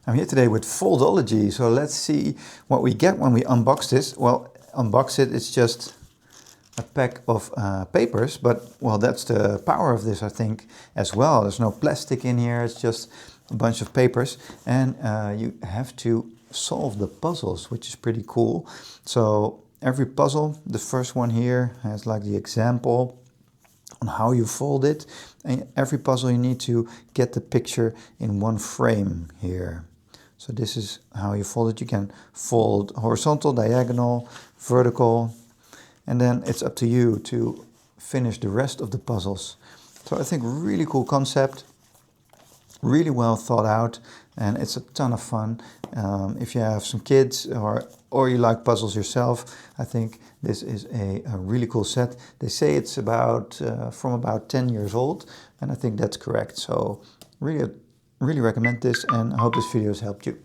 I'm here today with Foldology, so let's see what we get when we unbox this. Well, unbox it, it's just a pack of papers, but well, that's the power of this, I think, as well. There's no plastic in here, it's just a bunch of papers, and you have to solve the puzzles, which is pretty cool. So every puzzle, the first one here has like the example on how you fold it, and every puzzle you need to get the picture in one frame here. So this is how you fold it. You can fold horizontal, diagonal, vertical, and then it's up to you to finish the rest of the puzzles. So I think really cool concept, really well thought out, and it's a ton of fun. If you have some kids or you like puzzles yourself, I think this is a really cool set. They say it's about from about 10 years old, and I think that's correct. So really recommend this, and I hope this video has helped you.